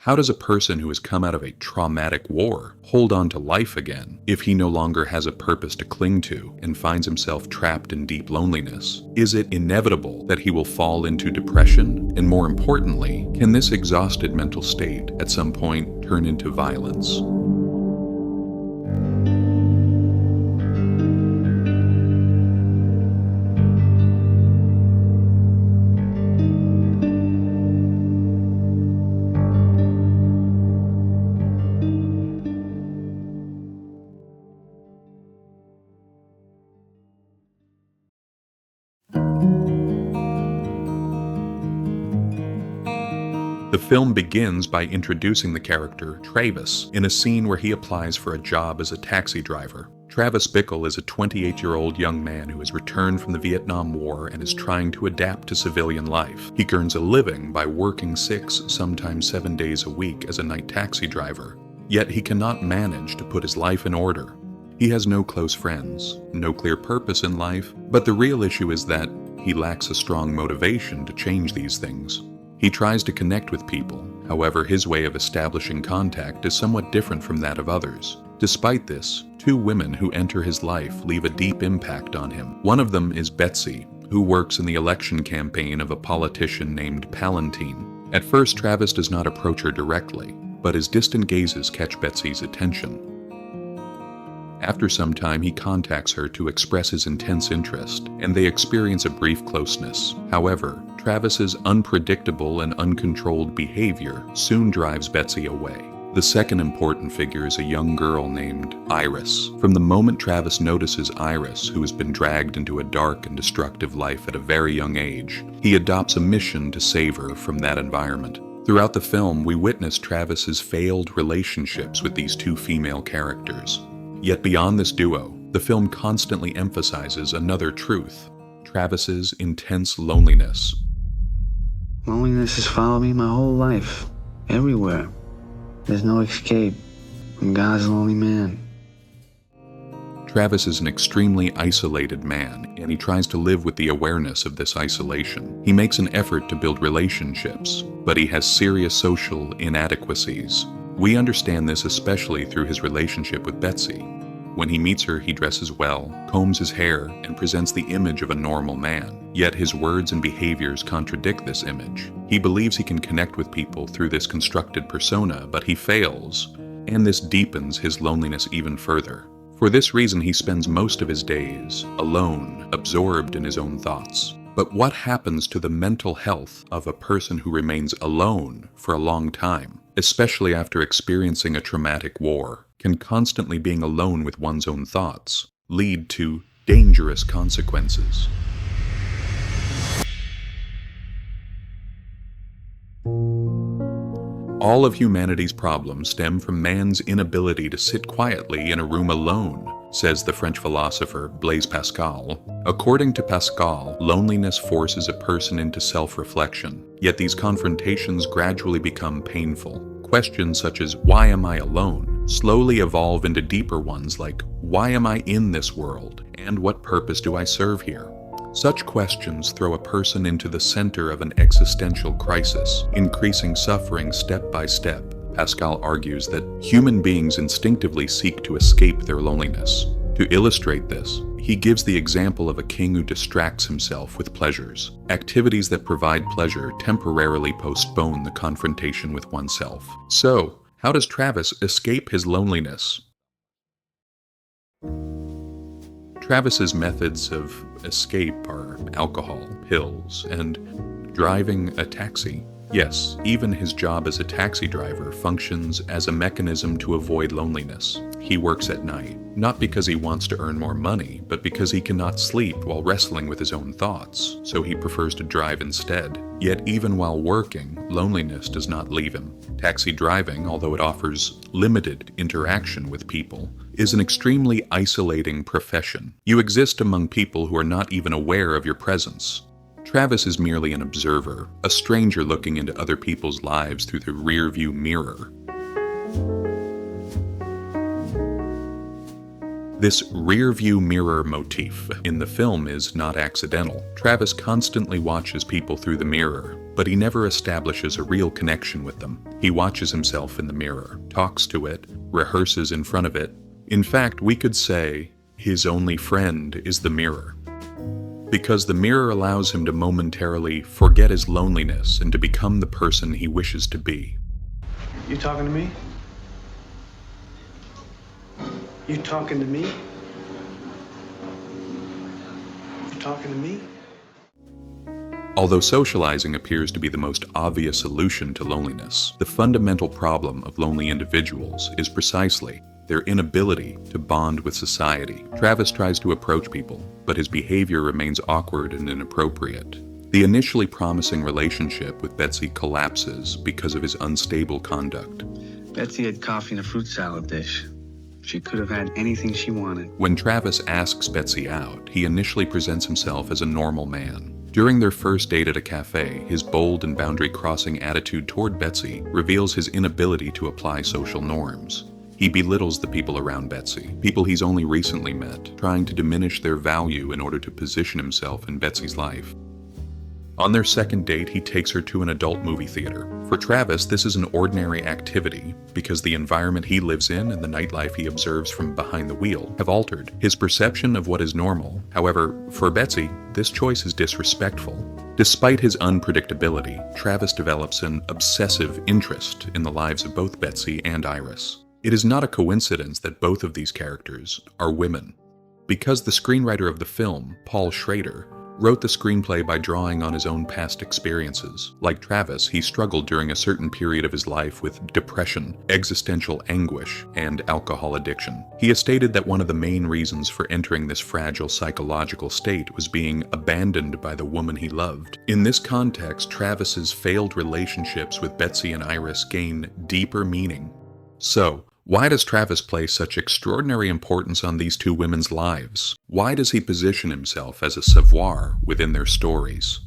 How does a person who has come out of a traumatic war hold on to life again if he no longer has a purpose to cling to and finds himself trapped in deep loneliness? Is it inevitable that he will fall into depression? And more importantly, can this exhausted mental state at some point turn into violence? The film begins by introducing the character, Travis, in a scene where he applies for a job as a taxi driver. Travis Bickle is a 28-year-old young man who has returned from the Vietnam War and is trying to adapt to civilian life. He earns a living by working 6, sometimes 7 days a week as a night taxi driver. Yet he cannot manage to put his life in order. He has no close friends, no clear purpose in life, but the real issue is that he lacks a strong motivation to change these things. He tries to connect with people, however his way of establishing contact is somewhat different from that of others. Despite this, 2 women who enter his life leave a deep impact on him. One of them is Betsy, who works in the election campaign of a politician named Palantine. At first, Travis does not approach her directly, but his distant gazes catch Betsy's attention. After some time, he contacts her to express his intense interest, and they experience a brief closeness. However, Travis's unpredictable and uncontrolled behavior soon drives Betsy away. The second important figure is a young girl named Iris. From the moment Travis notices Iris, who has been dragged into a dark and destructive life at a very young age, he adopts a mission to save her from that environment. Throughout the film, we witness Travis's failed relationships with these 2 female characters. Yet beyond this duo, the film constantly emphasizes another truth: Travis's intense loneliness. Loneliness has followed me my whole life, everywhere. There's no escape. I'm God's lonely man. Travis is an extremely isolated man, and he tries to live with the awareness of this isolation. He makes an effort to build relationships, but he has serious social inadequacies. We understand this especially through his relationship with Betsy. When he meets her, he dresses well, combs his hair, and presents the image of a normal man. Yet his words and behaviors contradict this image. He believes he can connect with people through this constructed persona, but he fails, and this deepens his loneliness even further. For this reason, he spends most of his days alone, absorbed in his own thoughts. But what happens to the mental health of a person who remains alone for a long time, especially after experiencing a traumatic war? Can constantly being alone with one's own thoughts lead to dangerous consequences? All of humanity's problems stem from man's inability to sit quietly in a room alone, says the French philosopher Blaise Pascal. According to Pascal, loneliness forces a person into self-reflection, yet these confrontations gradually become painful. Questions such as, why am I alone, slowly evolve into deeper ones like, why am I in this world, and what purpose do I serve here? Such questions throw a person into the center of an existential crisis, increasing suffering step by step. Pascal argues that human beings instinctively seek to escape their loneliness. To illustrate this, he gives the example of a king who distracts himself with pleasures. Activities that provide pleasure temporarily postpone the confrontation with oneself. So, how does Travis escape his loneliness? Travis's methods of escape are alcohol, pills, and driving a taxi. Yes, even his job as a taxi driver functions as a mechanism to avoid loneliness. He works at night, not because he wants to earn more money, but because he cannot sleep while wrestling with his own thoughts, so he prefers to drive instead. Yet even while working, loneliness does not leave him. Taxi driving, although it offers limited interaction with people, is an extremely isolating profession. You exist among people who are not even aware of your presence. Travis is merely an observer, a stranger looking into other people's lives through the rear-view mirror. This rear-view mirror motif in the film is not accidental. Travis constantly watches people through the mirror, but he never establishes a real connection with them. He watches himself in the mirror, talks to it, rehearses in front of it. In fact, we could say his only friend is the mirror, because the mirror allows him to momentarily forget his loneliness and to become the person he wishes to be. You talking to me? You talking to me? You talking to me? Although socializing appears to be the most obvious solution to loneliness, the fundamental problem of lonely individuals is precisely their inability to bond with society. Travis tries to approach people, but his behavior remains awkward and inappropriate. The initially promising relationship with Betsy collapses because of his unstable conduct. Betsy had coffee in a fruit salad dish. She could have had anything she wanted. When Travis asks Betsy out, he initially presents himself as a normal man. During their first date at a cafe, his bold and boundary-crossing attitude toward Betsy reveals his inability to apply social norms. He belittles the people around Betsy, people he's only recently met, trying to diminish their value in order to position himself in Betsy's life. On their second date, he takes her to an adult movie theater. For Travis, this is an ordinary activity because the environment he lives in and the nightlife he observes from behind the wheel have altered his perception of what is normal. However, for Betsy, this choice is disrespectful. Despite his unpredictability, Travis develops an obsessive interest in the lives of both Betsy and Iris. It is not a coincidence that both of these characters are women, because the screenwriter of the film, Paul Schrader, wrote the screenplay by drawing on his own past experiences. Like Travis, he struggled during a certain period of his life with depression, existential anguish, and alcohol addiction. He has stated that one of the main reasons for entering this fragile psychological state was being abandoned by the woman he loved. In this context, Travis's failed relationships with Betsy and Iris gain deeper meaning. So, why does Travis place such extraordinary importance on these two women's lives? Why does he position himself as a savoir within their stories?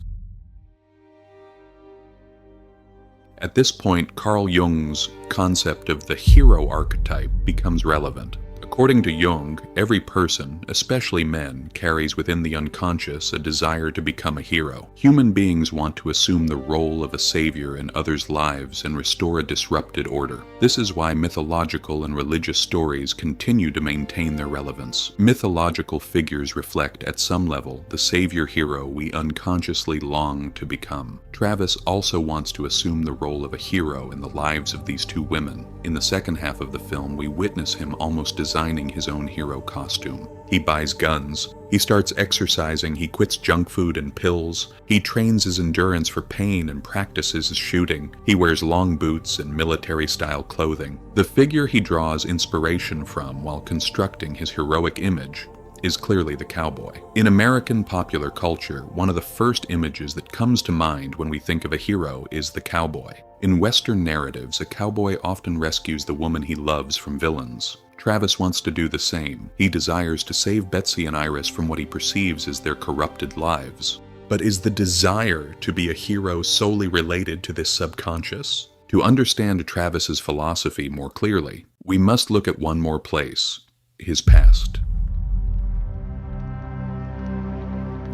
At this point, Carl Jung's concept of the hero archetype becomes relevant. According to Jung, every person, especially men, carries within the unconscious a desire to become a hero. Human beings want to assume the role of a savior in others' lives and restore a disrupted order. This is why mythological and religious stories continue to maintain their relevance. Mythological figures reflect, at some level, the savior-hero we unconsciously long to become. Travis also wants to assume the role of a hero in the lives of these two women. In the second half of the film, we witness him almost designing his own hero costume. He buys guns, he starts exercising, he quits junk food and pills, he trains his endurance for pain and practices his shooting, he wears long boots and military-style clothing. The figure he draws inspiration from while constructing his heroic image is clearly the cowboy. In American popular culture, one of the first images that comes to mind when we think of a hero is the cowboy. In Western narratives, a cowboy often rescues the woman he loves from villains. Travis wants to do the same. He desires to save Betsy and Iris from what he perceives as their corrupted lives. But is the desire to be a hero solely related to this subconscious? To understand Travis's philosophy more clearly, we must look at one more place, his past.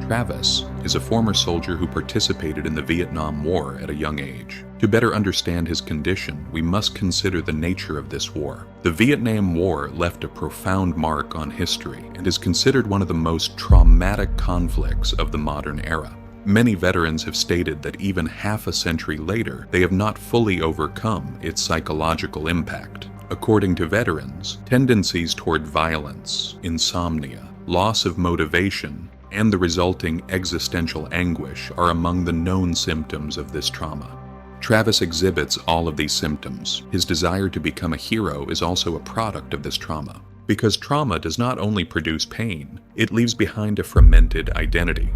Travis is a former soldier who participated in the Vietnam War at a young age. To better understand his condition, we must consider the nature of this war. The Vietnam War left a profound mark on history and is considered one of the most traumatic conflicts of the modern era. Many veterans have stated that even half a century later, they have not fully overcome its psychological impact. According to veterans, tendencies toward violence, insomnia, loss of motivation, and the resulting existential anguish are among the known symptoms of this trauma. Travis exhibits all of these symptoms. His desire to become a hero is also a product of this trauma. Because trauma does not only produce pain, it leaves behind a fragmented identity.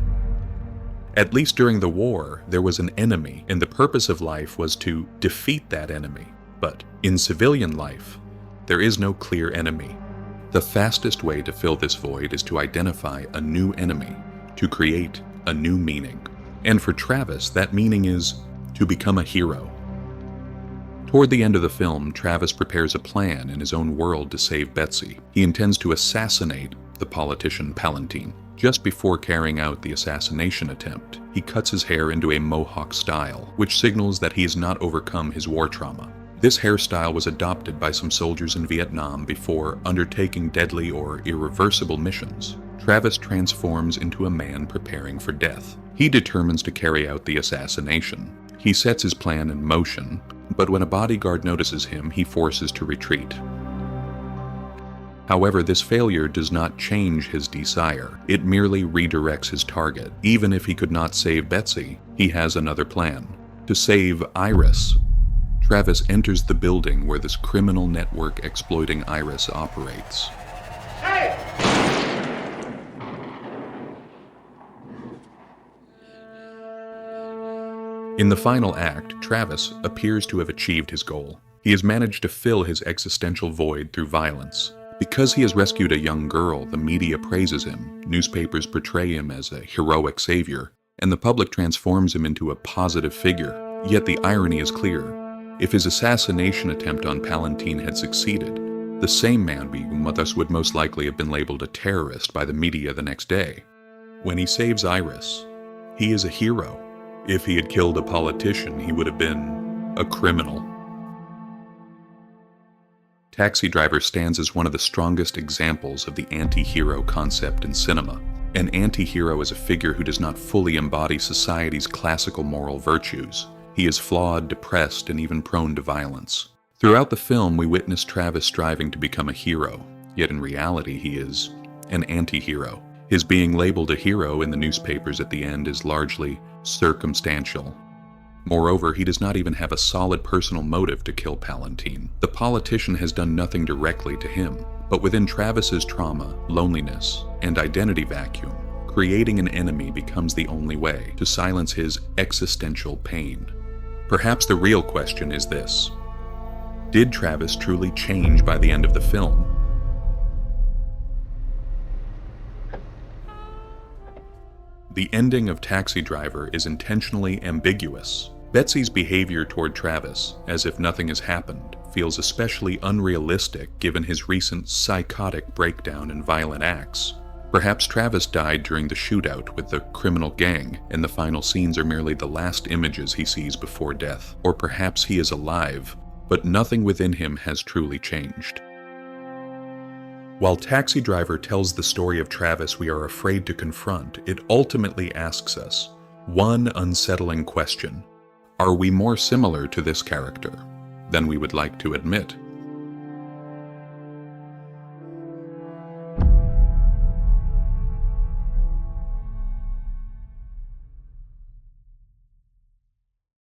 At least during the war, there was an enemy, and the purpose of life was to defeat that enemy. But in civilian life, there is no clear enemy. The fastest way to fill this void is to identify a new enemy, to create a new meaning. And for Travis, that meaning is to become a hero. Toward the end of the film, Travis prepares a plan in his own world to save Betsy. He intends to assassinate the politician Palatine. Just before carrying out the assassination attempt, he cuts his hair into a mohawk style, which signals that he has not overcome his war trauma. This hairstyle was adopted by some soldiers in Vietnam before undertaking deadly or irreversible missions. Travis transforms into a man preparing for death. He determines to carry out the assassination. He sets his plan in motion, but when a bodyguard notices him, he forces to retreat. However, this failure does not change his desire. It merely redirects his target. Even if he could not save Betsy, he has another plan. To save Iris, Travis enters the building where this criminal network exploiting Iris operates. Hey! In the final act, Travis appears to have achieved his goal. He has managed to fill his existential void through violence. Because he has rescued a young girl, the media praises him, newspapers portray him as a heroic savior, and the public transforms him into a positive figure. Yet the irony is clear. If his assassination attempt on Palantine had succeeded, the same man would most likely have been labeled a terrorist by the media the next day. When he saves Iris, he is a hero. If he had killed a politician, he would have been a criminal. Taxi Driver stands as one of the strongest examples of the anti-hero concept in cinema. An anti-hero is a figure who does not fully embody society's classical moral virtues. He is flawed, depressed, and even prone to violence. Throughout the film, we witness Travis striving to become a hero, yet in reality he is an anti-hero. His being labeled a hero in the newspapers at the end is largely circumstantial. Moreover, he does not even have a solid personal motive to kill Palantine. The politician has done nothing directly to him, but within Travis's trauma, loneliness, and identity vacuum, creating an enemy becomes the only way to silence his existential pain. Perhaps the real question is this: did Travis truly change by the end of the film? The ending of Taxi Driver is intentionally ambiguous. Betsy's behavior toward Travis, as if nothing has happened, feels especially unrealistic given his recent psychotic breakdown and violent acts. Perhaps Travis died during the shootout with the criminal gang, and the final scenes are merely the last images he sees before death. Or perhaps he is alive, but nothing within him has truly changed. While Taxi Driver tells the story of Travis we are afraid to confront, it ultimately asks us one unsettling question: are we more similar to this character than we would like to admit?